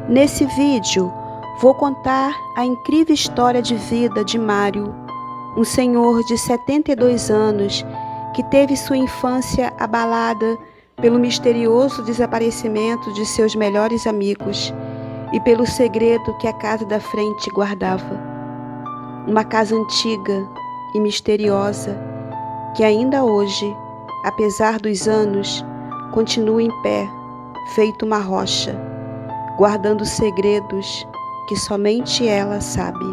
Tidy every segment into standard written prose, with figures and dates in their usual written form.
Nesse vídeo, vou contar a incrível história de vida de Mário, um senhor de 72 anos que teve sua infância abalada pelo misterioso desaparecimento de seus melhores amigos e pelo segredo que a casa da frente guardava. Uma casa antiga e misteriosa que ainda hoje, apesar dos anos, continua em pé, feito uma rocha, guardando segredos que somente ela sabe.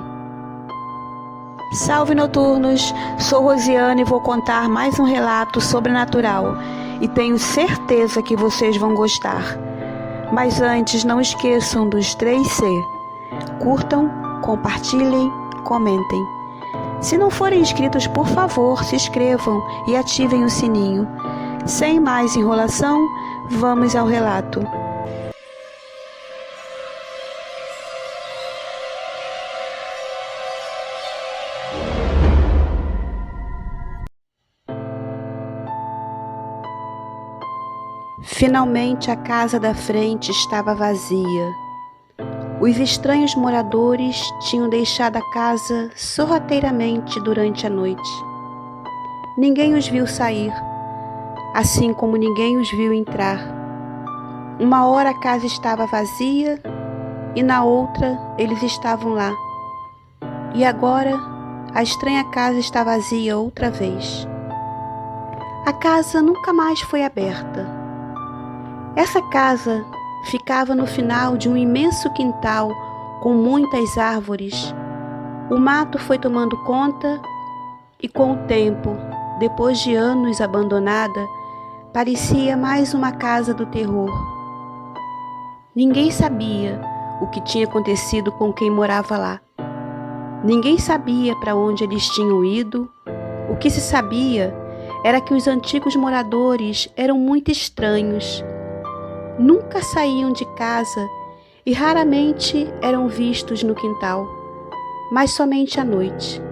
Salve noturnos, sou Rosiane e vou contar mais um relato sobrenatural e tenho certeza que vocês vão gostar. Mas antes, não esqueçam dos 3C. Curtam, compartilhem, comentem. Se não forem inscritos, por favor, se inscrevam e ativem o sininho. Sem mais enrolação, vamos ao relato. Finalmente a casa da frente estava vazia. Os estranhos moradores tinham deixado a casa sorrateiramente durante a noite. Ninguém os viu sair, assim como ninguém os viu entrar. Uma hora a casa estava vazia e na outra eles estavam lá. E agora a estranha casa está vazia outra vez. A casa nunca mais foi aberta. Essa casa ficava no final de um imenso quintal com muitas árvores. O mato foi tomando conta e com o tempo, depois de anos abandonada, parecia mais uma casa do terror. Ninguém sabia o que tinha acontecido com quem morava lá. Ninguém sabia para onde eles tinham ido. O que se sabia era que os antigos moradores eram muito estranhos. Nunca saíam de casa e raramente eram vistos no quintal, mas somente à noite.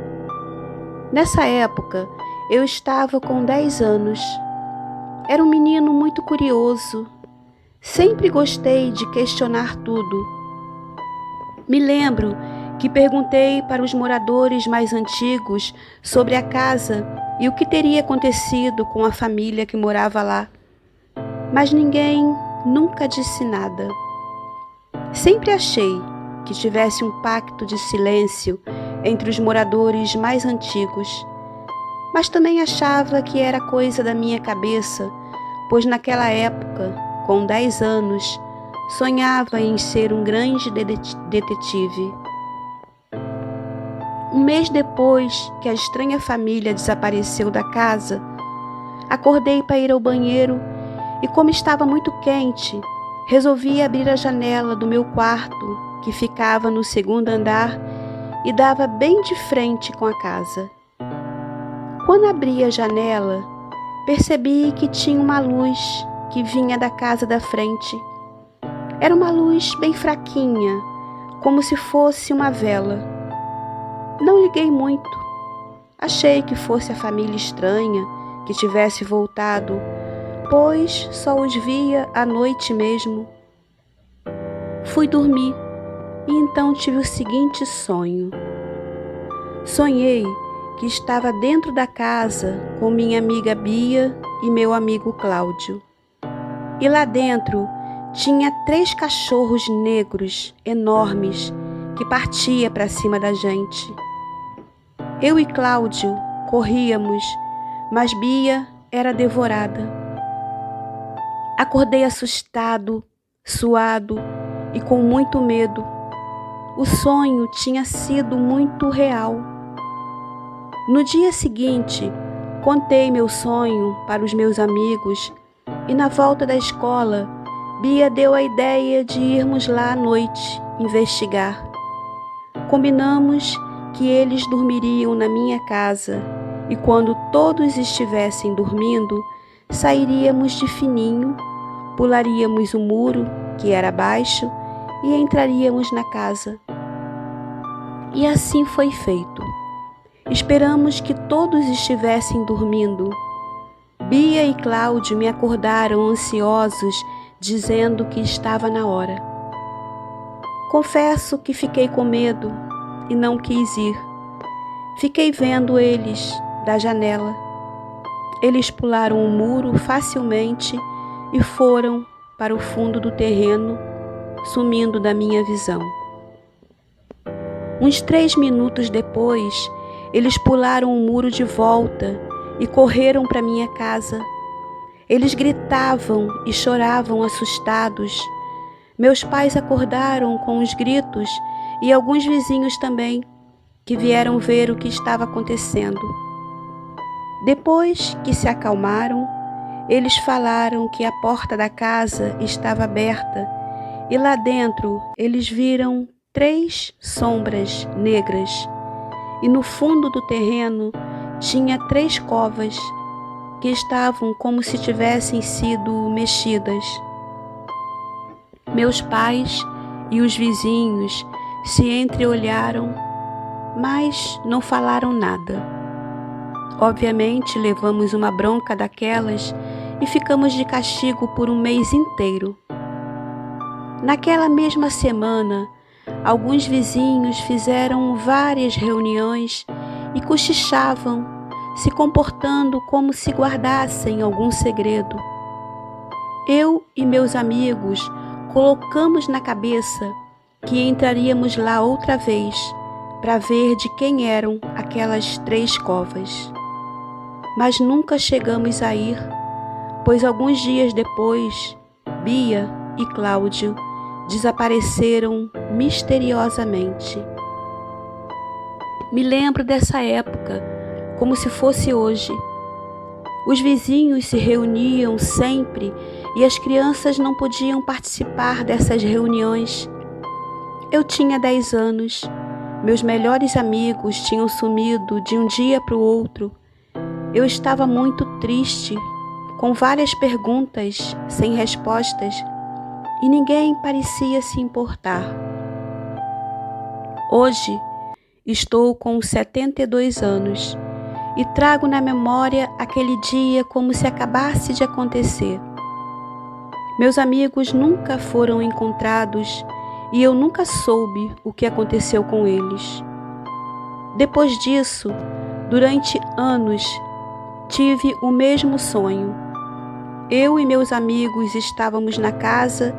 Nessa época, eu estava com 10 anos. Era um menino muito curioso. Sempre gostei de questionar tudo. Me lembro que perguntei para os moradores mais antigos sobre a casa e o que teria acontecido com a família que morava lá. Mas ninguém nunca disse nada. Sempre achei que tivesse um pacto de silêncio entre os moradores mais antigos, mas também achava que era coisa da minha cabeça, pois naquela época, com 10 anos, sonhava em ser um grande detetive. Um mês depois que a estranha família desapareceu da casa, acordei para ir ao banheiro e, como estava muito quente, resolvi abrir a janela do meu quarto, que ficava no segundo andar e dava bem de frente com a casa. Quando abri a janela, percebi que tinha uma luz que vinha da casa da frente. Era uma luz bem fraquinha, como se fosse uma vela. Não liguei muito. Achei que fosse a família estranha que tivesse voltado, pois só os via à noite mesmo. Fui dormir e então tive o seguinte sonho. Sonhei que estava dentro da casa com minha amiga Bia e meu amigo Cláudio. E lá dentro tinha 3 cachorros negros enormes que partiam para cima da gente. Eu e Cláudio corríamos, mas Bia era devorada. Acordei assustado, suado e com muito medo. O sonho tinha sido muito real. No dia seguinte, contei meu sonho para os meus amigos e na volta da escola, Bia deu a ideia de irmos lá à noite investigar. Combinamos que eles dormiriam na minha casa e quando todos estivessem dormindo, sairíamos de fininho, pularíamos o muro, que era baixo, e entraríamos na casa. E assim foi feito. Esperamos que todos estivessem dormindo. Bia e Cláudio me acordaram ansiosos, dizendo que estava na hora. Confesso que fiquei com medo e não quis ir. Fiquei vendo eles da janela. Eles pularam o muro facilmente e foram para o fundo do terreno, sumindo da minha visão. Uns 3 minutos depois, eles pularam o muro de volta e correram para minha casa. Eles gritavam e choravam assustados. Meus pais acordaram com os gritos e alguns vizinhos também, que vieram ver o que estava acontecendo. Depois que se acalmaram, eles falaram que a porta da casa estava aberta e lá dentro eles viram 3 sombras negras e no fundo do terreno tinha 3 covas que estavam como se tivessem sido mexidas. Meus pais e os vizinhos se entreolharam, mas não falaram nada. Obviamente, levamos uma bronca daquelas e ficamos de castigo por um mês inteiro. Naquela mesma semana, alguns vizinhos fizeram várias reuniões e cochichavam, se comportando como se guardassem algum segredo. Eu e meus amigos colocamos na cabeça que entraríamos lá outra vez para ver de quem eram aquelas 3 covas. Mas nunca chegamos a ir, pois alguns dias depois, Bia e Cláudio desapareceram misteriosamente. Me lembro dessa época como se fosse hoje. Os vizinhos se reuniam sempre e as crianças não podiam participar dessas reuniões. Eu tinha 10 anos. Meus melhores amigos tinham sumido de um dia para o outro. Eu estava muito triste, com várias perguntas sem respostas, e ninguém parecia se importar. Hoje estou com 72 anos e trago na memória aquele dia como se acabasse de acontecer. Meus amigos nunca foram encontrados e eu nunca soube o que aconteceu com eles. Depois disso, durante anos, tive o mesmo sonho. Eu e meus amigos estávamos na casa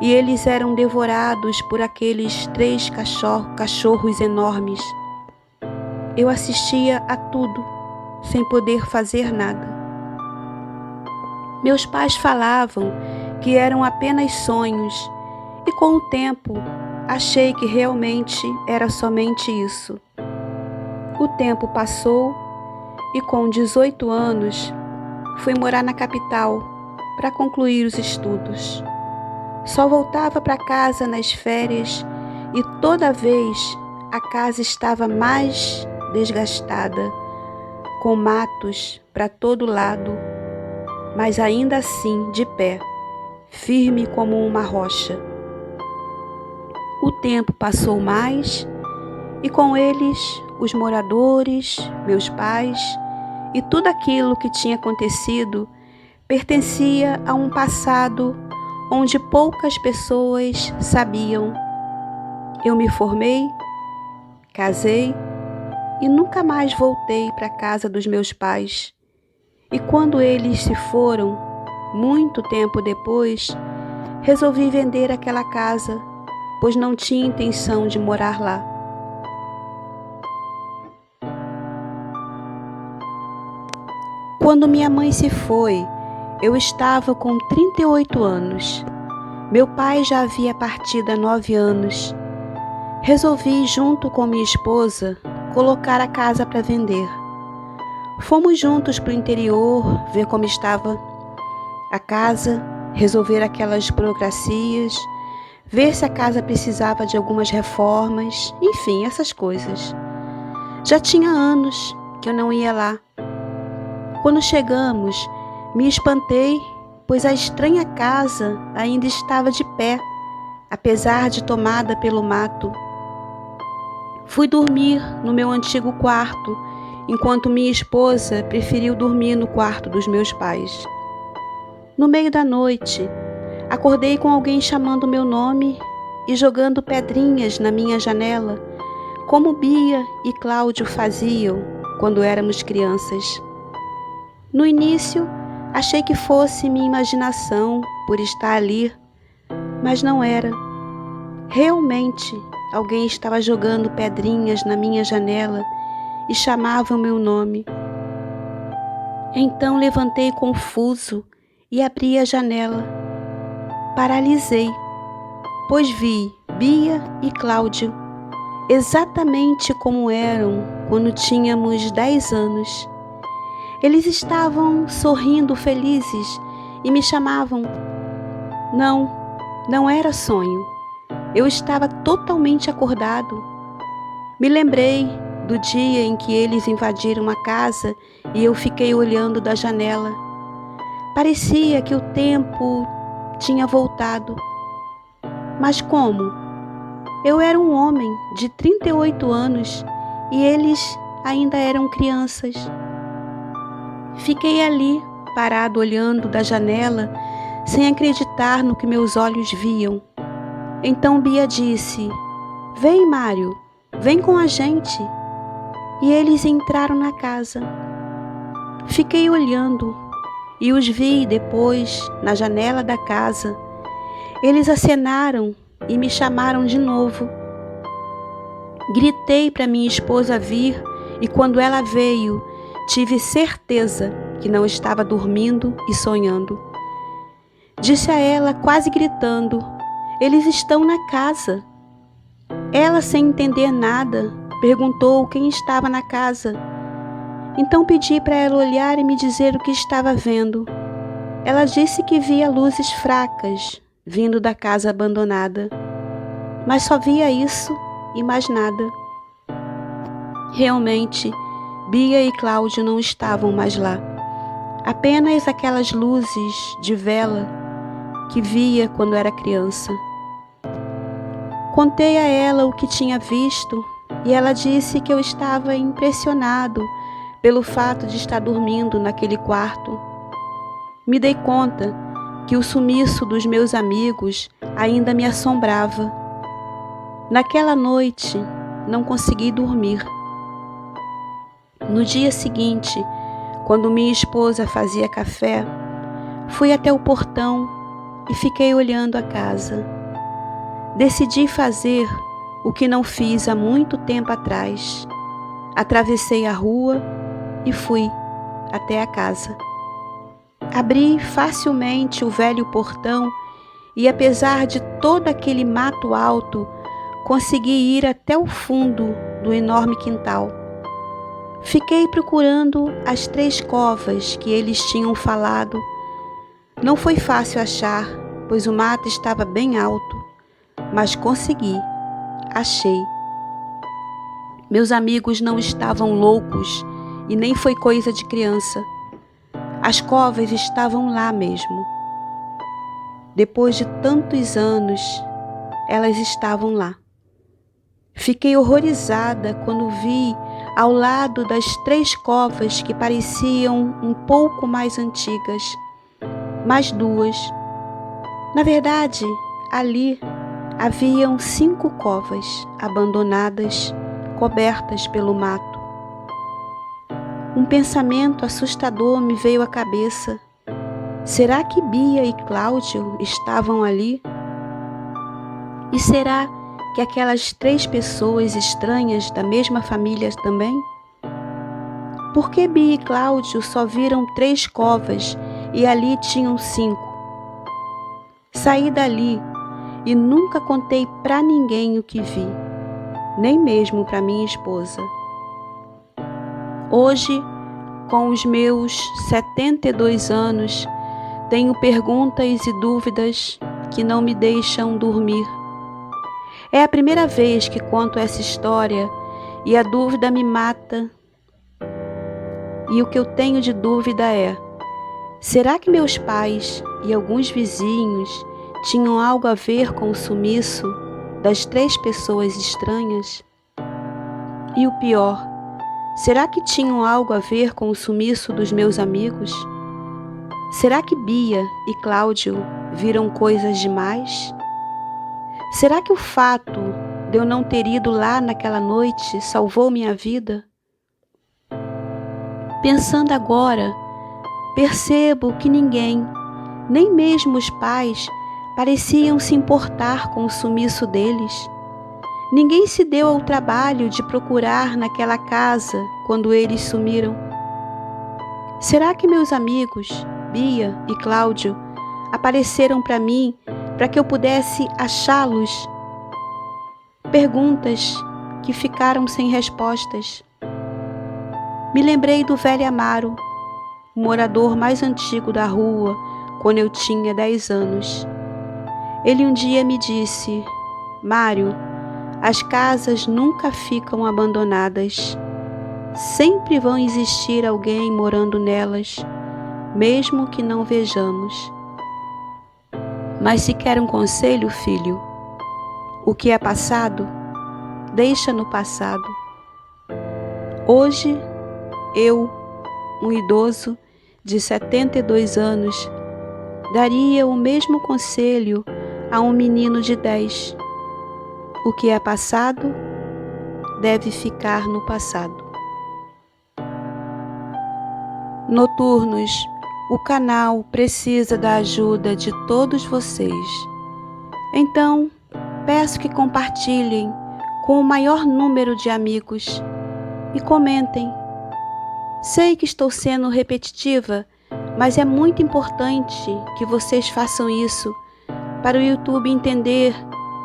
e eles eram devorados por aqueles 3 cachorros enormes. Eu assistia a tudo, sem poder fazer nada. Meus pais falavam que eram apenas sonhos e com o tempo achei que realmente era somente isso. O tempo passou e com 18 anos fui morar na capital para concluir os estudos. Só voltava para casa nas férias e toda vez a casa estava mais desgastada, com matos para todo lado, mas ainda assim de pé, firme como uma rocha. O tempo passou mais e com eles os moradores, meus pais e tudo aquilo que tinha acontecido pertencia a um passado onde poucas pessoas sabiam. Eu me formei, casei e nunca mais voltei para a casa dos meus pais. E quando eles se foram, muito tempo depois, resolvi vender aquela casa, pois não tinha intenção de morar lá. Quando minha mãe se foi, eu estava com 38 anos. Meu pai já havia partido há 9 anos. Resolvi, junto com minha esposa, colocar a casa para vender. Fomos juntos para o interior, ver como estava a casa, resolver aquelas burocracias, ver se a casa precisava de algumas reformas, enfim, essas coisas. Já tinha anos que eu não ia lá. Quando chegamos, me espantei, pois a estranha casa ainda estava de pé, apesar de tomada pelo mato. Fui dormir no meu antigo quarto, enquanto minha esposa preferiu dormir no quarto dos meus pais. No meio da noite, acordei com alguém chamando meu nome e jogando pedrinhas na minha janela, como Bia e Cláudio faziam quando éramos crianças. No início, achei que fosse minha imaginação por estar ali, mas não era. Realmente, alguém estava jogando pedrinhas na minha janela e chamava o meu nome. Então levantei confuso e abri a janela. Paralisei, pois vi Bia e Cláudio exatamente como eram quando tínhamos 10 anos. Eles estavam sorrindo felizes e me chamavam. Não era sonho. Eu estava totalmente acordado. Me lembrei do dia em que eles invadiram a casa e eu fiquei olhando da janela. Parecia que o tempo tinha voltado. Mas como? Eu era um homem de 38 anos e eles ainda eram crianças. Fiquei ali, parado olhando da janela, sem acreditar no que meus olhos viam. Então Bia disse: "Vem, Mário, vem com a gente." E eles entraram na casa. Fiquei olhando e os vi depois na janela da casa. Eles acenaram e me chamaram de novo. Gritei para minha esposa vir e quando ela veio, tive certeza que não estava dormindo e sonhando. Disse a ela, quase gritando: "Eles estão na casa." Ela, sem entender nada, perguntou quem estava na casa. Então pedi para ela olhar e me dizer o que estava vendo. Ela disse que via luzes fracas vindo da casa abandonada, mas só via isso e mais nada. Realmente, Bia e Cláudio não estavam mais lá. Apenas aquelas luzes de vela que via quando era criança. Contei a ela o que tinha visto e ela disse que eu estava impressionado pelo fato de estar dormindo naquele quarto. Me dei conta que o sumiço dos meus amigos ainda me assombrava. Naquela noite, não consegui dormir. No dia seguinte, quando minha esposa fazia café, fui até o portão e fiquei olhando a casa. Decidi fazer o que não fiz há muito tempo atrás. Atravessei a rua e fui até a casa. Abri facilmente o velho portão e, apesar de todo aquele mato alto, consegui ir até o fundo do enorme quintal. Fiquei procurando as 3 covas que eles tinham falado. Não foi fácil achar, pois o mato estava bem alto, mas consegui, achei. Meus amigos não estavam loucos e nem foi coisa de criança. As covas estavam lá mesmo. Depois de tantos anos, elas estavam lá. Fiquei horrorizada quando vi ao lado das 3 covas que pareciam um pouco mais antigas, mais 2. Na verdade, ali haviam 5 covas abandonadas, cobertas pelo mato. Um pensamento assustador me veio à cabeça. Será que Bia e Cláudio estavam ali? E será que aquelas 3 pessoas estranhas da mesma família também? Por que Bia e Cláudio só viram 3 covas e ali tinham 5? Saí dali e nunca contei para ninguém o que vi, nem mesmo para minha esposa. Hoje, com os meus 72 anos, tenho perguntas e dúvidas que não me deixam dormir. É a primeira vez que conto essa história e a dúvida me mata. E o que eu tenho de dúvida é: será que meus pais e alguns vizinhos tinham algo a ver com o sumiço das 3 pessoas estranhas? E o pior, será que tinham algo a ver com o sumiço dos meus amigos? Será que Bia e Cláudio viram coisas demais? Será que o fato de eu não ter ido lá naquela noite salvou minha vida? Pensando agora, percebo que ninguém, nem mesmo os pais, pareciam se importar com o sumiço deles. Ninguém se deu ao trabalho de procurar naquela casa quando eles sumiram. Será que meus amigos, Bia e Cláudio, apareceram para mim para que eu pudesse achá-los? Perguntas que ficaram sem respostas. Me lembrei do velho Amaro, o morador mais antigo da rua, quando eu tinha 10 anos. Ele um dia me disse: Mário, as casas nunca ficam abandonadas. Sempre vão existir alguém morando nelas, mesmo que não vejamos. Mas se quer um conselho, filho, o que é passado, deixa no passado. Hoje, eu, um idoso de 72 anos, daria o mesmo conselho a um menino de 10. O que é passado deve ficar no passado. Noturnos, o canal precisa da ajuda de todos vocês. Então, peço que compartilhem com o maior número de amigos e comentem. Sei que estou sendo repetitiva, mas é muito importante que vocês façam isso para o YouTube entender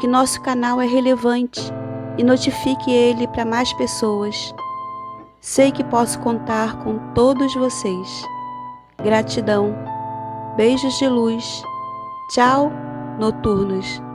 que nosso canal é relevante e notifique ele para mais pessoas. Sei que posso contar com todos vocês. Gratidão. Beijos de luz. Tchau, noturnos.